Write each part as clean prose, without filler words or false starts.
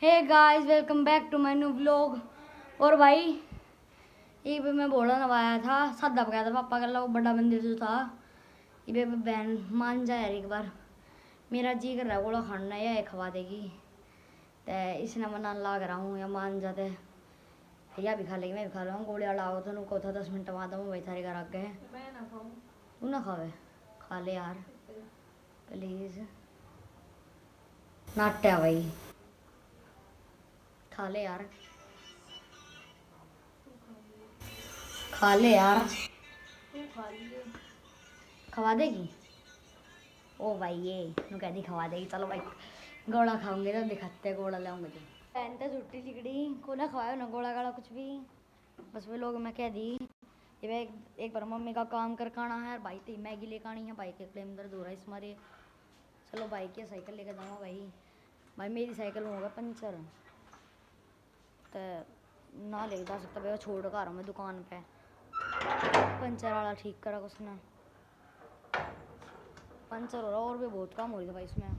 Hey guys, welcome back to my new vlog. और भाई ये पे मैं बोला नवाया था, सादा पकाया था पापा का, वो बड़ा मंदिर जो था ये पे बहन मान जाए यार। एक बार मेरा जी कर रहा है गोला खाना या ये खवा देगी तो इसने मना लाग रहा हूँ या मान जाते या भी खा लेगी, मैं भी खा लूँगा। गोले वाला आओ तो उनको था 10 मिनट बाद मैं भाई थारे घर आ गए। तू ना खावे, खा ले यार प्लीज़। नाट्या भाई खा ले यार, खा ले यार, खवा देगी। ओ भाई ये नू कह दी खवा देगी। चलो भाई गोला खाऊंगे तो दिखाते गोला लाऊंगे तो पहन तो छुट्टी चिकड़ी को ना खवाओ ना गोला गाला कुछ भी। बस वो लोग मैं कह दी ये एक बार मम्मी का काम कर खाना है भाई, तो मैगी लेकर आनी है भाई के क्लेम दर्द हो रहा है इस मारे। चलो भाई की साइकिल लेकर जाऊँगा भाई मेरी साइकिल में होगा पंचर तो ना ले जा सकता भाई, छोड़ कर मैं दुकान पे पंचर वाला ठीक करा उसने। पंचर हो रहा और भी बहुत कम हो रही था भाई इसमें,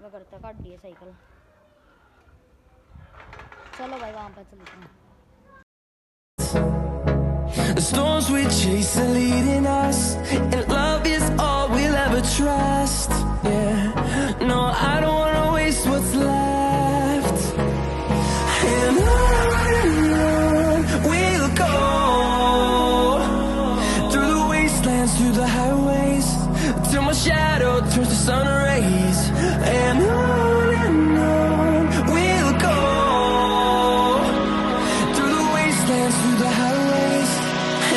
मैं करता काट दिए साइकिल। चलो भाई वहाँ पर चलते हैं। The storms we chase are leading us, and love is all we'll ever trust. Yeah, no, I don't wanna waste what's left. And on we'll go, through the wastelands, through the highways, till my shadow turns to sun rays. And on we'll go, through the wastelands, through the highways,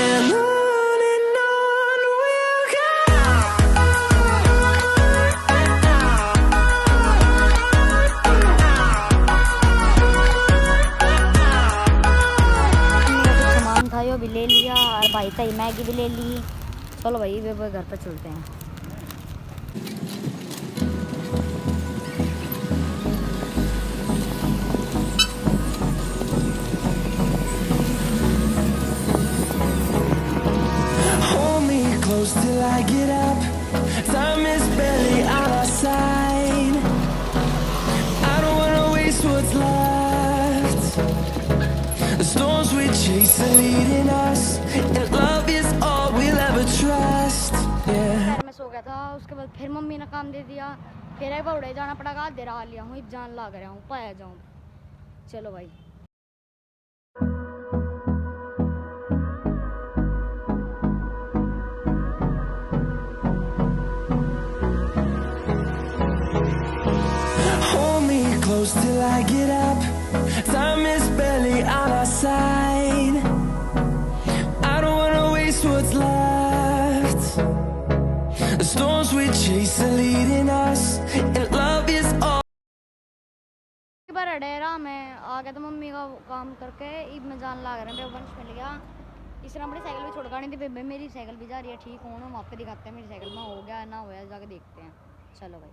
and on we'll go. मेरा कुछ सामान था यो भी ले लिया और भाई का ही मैगी भी ले ली। चलो भाई वे घर पर चलते हैं। Hold me close till I get up. Time is barely on our side. I don't wanna waste what's left. The storms we chase are leading us, and love is all we'll ever trust. Yeah. पैर में सो गया था, उसके बाद फिर mummy ने काम दे दिया, फिर एक बार उड़े जाना पड़ा। आधे राह लिया हूँ, जान लाग रहा हूँ पाया जाऊँ। चलो भाई Hold me close till I get up. Time is barely on our side. I don't wanna waste what's left. The storms we chase are leading us, and love is all. एक बार अडेरा में आ गया तो मम्मी का काम करके ईद में जान लाग रहे हैं। वंश मिल गया, इस तरह अपनी साइकिल भी छुड़कानी थी। बेबे मेरी साइकिल भी जा रही है ठीक होना, वहाँ पे दिखाते हैं मेरी साइकिल में हो गया ना होया, जाके देखते हैं। चलो भाई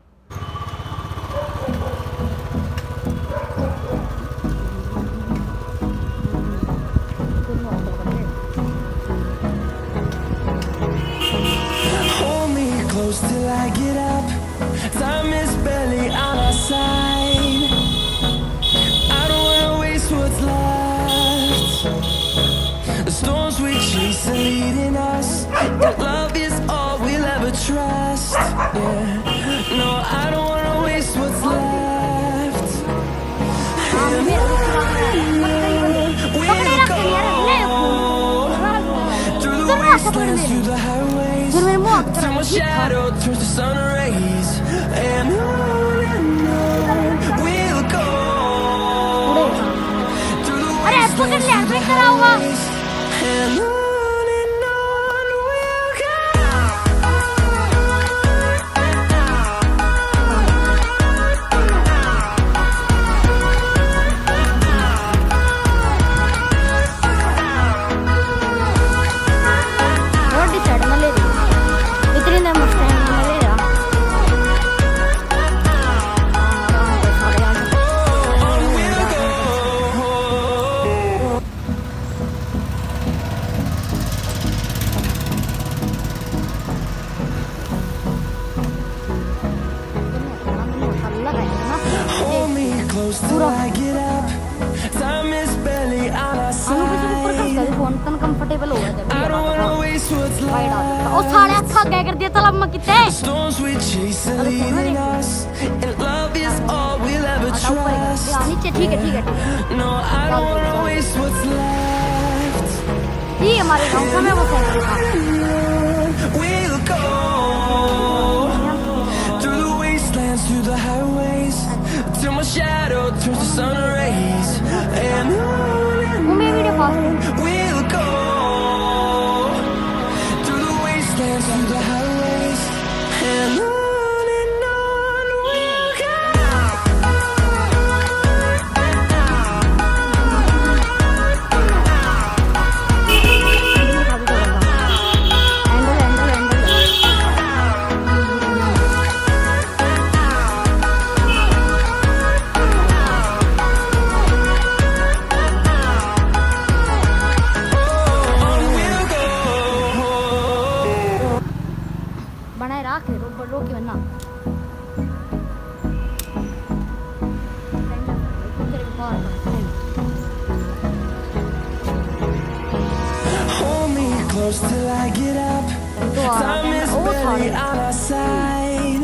Hold me close till I get up. Time is barely on our side. I don't wanna waste what's left. The storms we chase are leading us, and love is all we'll ever trust. Yeah, no, I don't wanna waste what's left. And we'll go through the wastelands, through the highways, till my shadow turns to sun rays. And on we'll go through the wastelands, through the highways. And on we'll go. रोटी चढ़ में ले रही इतनी देर मुश्किल में ले रहा। close till I get up. Time is barely on our ਸਾਨੂੰ ਕਿਸੇ ਨੂੰ ਉੱਪਰ side. ਕਰਦਾ ਫੋਨ ਤਨ ਕੰਫਰਟੇਬਲ ਹੋ ਗਿਆ I don't wanna waste what's wide ਆ left. ਉਹ ਸਾਲੇ ਅੱਖਾਂ ਕਹਿ ਕਰ ਦਿਆ ਤਲਮ ਕਿਤੇ Storms we chase are leading us, and love is all we'll ever ਆਟਾ ਉੱਪਰ ਹੀ trust. ਕਰ नीचे ठीक है ठीक है ठीक है No, I don't wanna waste what's left. ये हमारे गांव का मैं वो साइकिल था We'll go through the wastelands, through the highways, till my shadow turns to sun rays. And वो मैं video fast we'll go through the wastelands, through the highways, and on we'll go. Handle handle handle On we'll go. बनाए रख रोक के बनना Hold me close till I get up. Time is barely on our side.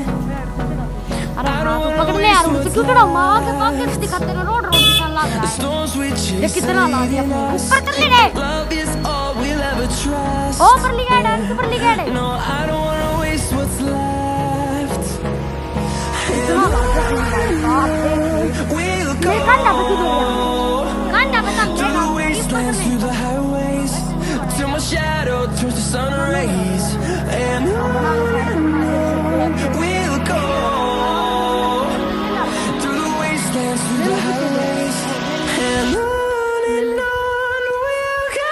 अरे हाँ तो पकड़ ले यार मुझसे क्यों चढ़ा माँ के पास कैसे दिखाते ना रोड रोड दिखाने लग रहा The है storms we ये chase कितना are ला दिया leading अपने us. ऊपर कर ले रे Love is all we'll ever trust. ओ ऊपर लिखा है डांस ऊपर लिखा है No, I don't wanna waste what's left. कितना ला दिया अपने बाप देख We'll ले go कांडा बची दो कांडा बता through the ले wastelands, through the highways, till my shadow turns to sun rays. And we'll go through the wastelands, through the highways, and on we'll go.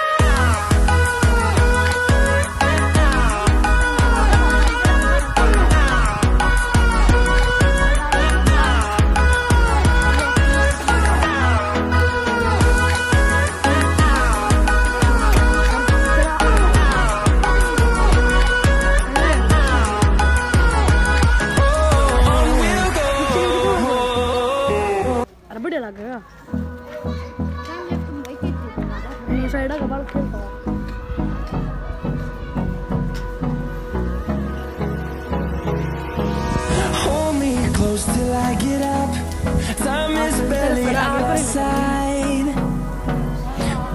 On we'll go. अरे बढ़िया लगेगा ये side का बाल खेलता है Hold me close till I get up. Time is barely on our side.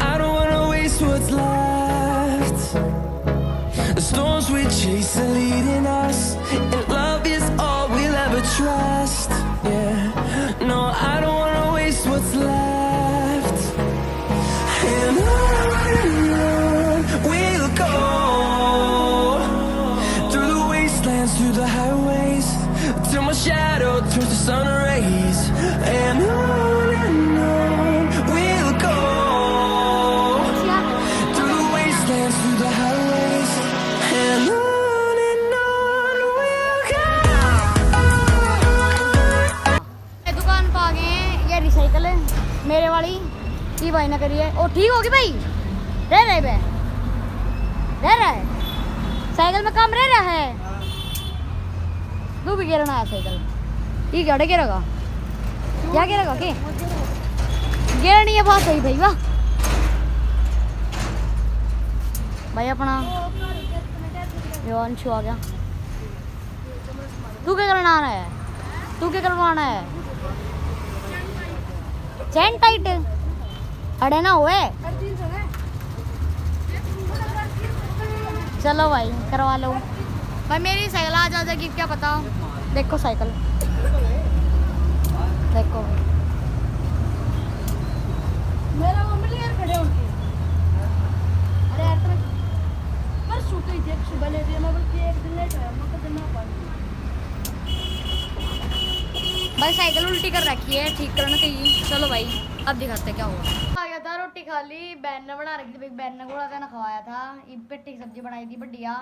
I don't wanna waste what's left. The storms we chase are leading us, and love is all we'll ever trust. Yeah, no, I don't wanna waste what's left. And on we'll go through the wastelands, through the highways, till my shadow turns to sun rays. And on we'll go through the wastelands, through the highways, and on we'll go. ये दुकान पे आ गए हैं ये recycle है मेरे वाली की भाई ना करिए ओ ठीक होगी भाई रह रहे बे रह रहा है साइकिल में काम रह रहा है तू भी गिरना है साइकिल ये क्या गिरेगा क्या गिरेगा के गिरा नहीं है बात सही भाई वाह भाई अपना योंशु आ गया तू क्या करना आना है तू क्या करवाना है चैन टाइट अड़े ना हुए चलो भाई करवा लो भाई मेरी साइकिल आ जाएगी क्या पता देखो साइकिल देखो मेरा मम्मी यार खड़े उनके अरे यार पर सूट ही देख सुबह ले दिया मैं बल्कि एक दिन लेट आया मैं तो ना पाई भाई साइकिल उल्टी कर रखी है ठीक करना चाहिए चलो भाई अब दिखाते क्या हुआ आ गया था रोटी खा ली बहन ने बना रखी थी भाई बहन ने गोला खाना खवाया था पेट्टे की सब्जी बनाई थी बढ़िया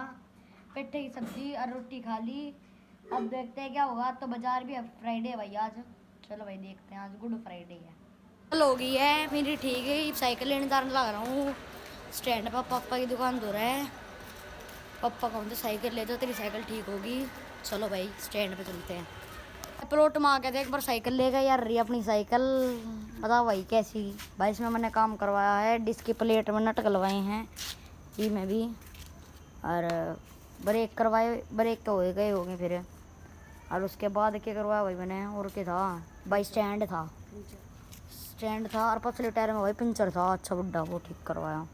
पेट्टे की सब्जी और रोटी खा ली अब देखते हैं क्या होगा तो बाजार भी फ्राइडे है भाई आज चलो भाई देखते हैं आज गुड फ्राइडे है कल हो गई है मेरी ठीक है साइकिल लेने जाने लग रहा हूँ स्टैंड पर पापा की दुकान धो रहा है पापा कहते साइकिल ले तो तेरी साइकिल ठीक होगी चलो भाई स्टैंड पे चलते हैं प्लॉट में आ गए थे, एक बार साइकिल ले गए यार, रही अपनी साइकिल, बताओ भाई कैसी भाई। इसमें मैंने काम करवाया है, डिस्क की प्लेट में नट गलवाए हैं ये में भी, और ब्रेक करवाए, ब्रेक तो हो गए होंगे फिर। और उसके बाद क्या करवाया भाई मैंने, और क्या था भाई, स्टैंड था और पछले टायर में भाई पंचर था, अच्छा बुड्ढा, वो ठीक करवाया।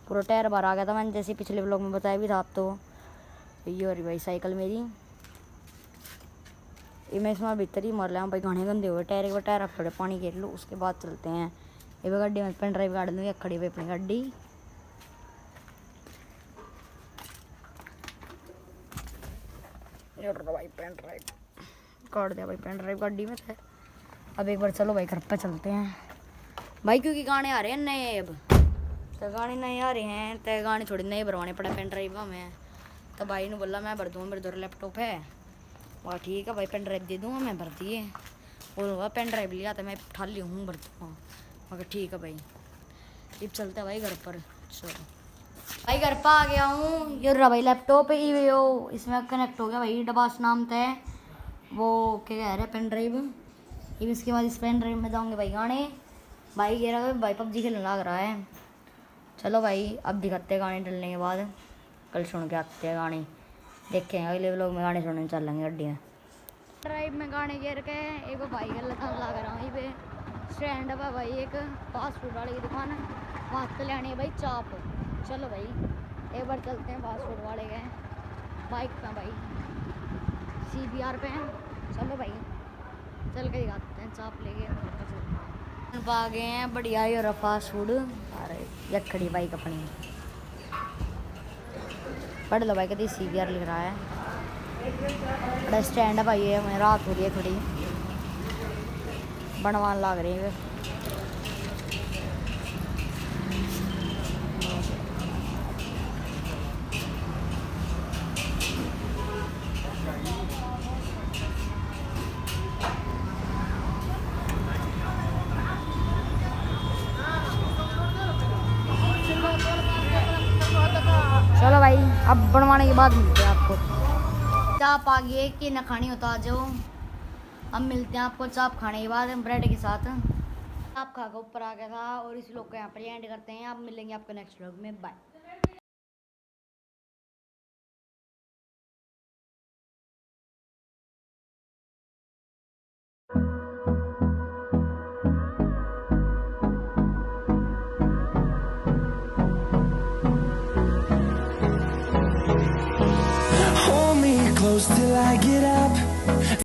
पूरा टायर बाहर आ गया था, मैंने जैसे पिछले ब्लॉग में बताया भी था आप तो। ये और भाई साइकिल मेरी, ये मैं इसमें भीतर ही मर लिया भाई, घने गंदे हुए टायर। एक बार टायर थोड़े पानी घेर लो, उसके बाद चलते हैं। ये भी गाड़ी में पेन ड्राइव काट दूँगी, खड़ी हुई अपनी गाड़ी। भाई पेन ड्राइव काट दिया भाई, पेन ड्राइव गाड़ी में थे। अब एक बार चलो भाई घर पे चलते हैं भाई, क्योंकि गाने आ रहे हैं नए। अब तो गाने नए आ रहे हैं, तो गाने थोड़े नए भरवाने पड़े पेन ड्राइव में। तो भाई ने बोला मैं भर दूँगा, मेरे दो लैपटॉप है। वाह ठीक है भाई, पेन ड्राइव दे दूँगा, मैं भर दिए। और वह पेन ड्राइव लिया तो मैं उठा ली हूँ, भर दूँगा। मगर ठीक है भाई, अब चलते हैं भाई घर पर। चलो भाई घर पर आ गया हूँ। ये रहा भाई लैपटॉप, वो इसमें कनेक्ट हो गया भाई, डबास नाम था वो, क्या कह रहे हैं पेन ड्राइव। ये इसके बाद इस पेन ड्राइव में जाऊँगे भाई गाने। भाई कह रहा है भाई पबजी खेलने लग रहा है। चलो भाई अब दिखाते हैं गाने डलने के बाद, कल सुन के आते हैं गाने, देखेंगे अगले व्लॉग में गाने सुनने चलेंगे गड्डी में। ड्राइव में गाने गिर के एक भाई का लता लग रहा वहीं पे स्टैंड है भाई, एक फास्ट फूड वाले की दुकान है, वहाँ से लेनी है भाई चाप। चलो भाई एक बार चलते हैं, फास्ट फूड वाले गए बाइक पे भाई, CBR पे हैं। चलो भाई चल के दिखाते हैं, चाप लेके आ गए हैं। बढ़िया ही और फास्ट फूड, अरे ये खड़ी बाइक अपनी, पढ़ लो भाई, कहती CBR लिख रहा है। बड़ा स्टैंड है भाई, ये मैं रात हो रही है, खड़ी बनवान लग रही है। चलो भाई अब बनवाने के बाद मिलते हैं आपको। चाप आ गई कि न खानी होता आ जाओ, अब मिलते हैं आपको चाप खाने के बाद ब्रेड के साथ। चाप खा के ऊपर आ गया था, और इस लोग को यहाँ पर एंड करते हैं। आप मिलेंगे आपको नेक्स्ट व्लॉग में, bye. Hold me close till I get up.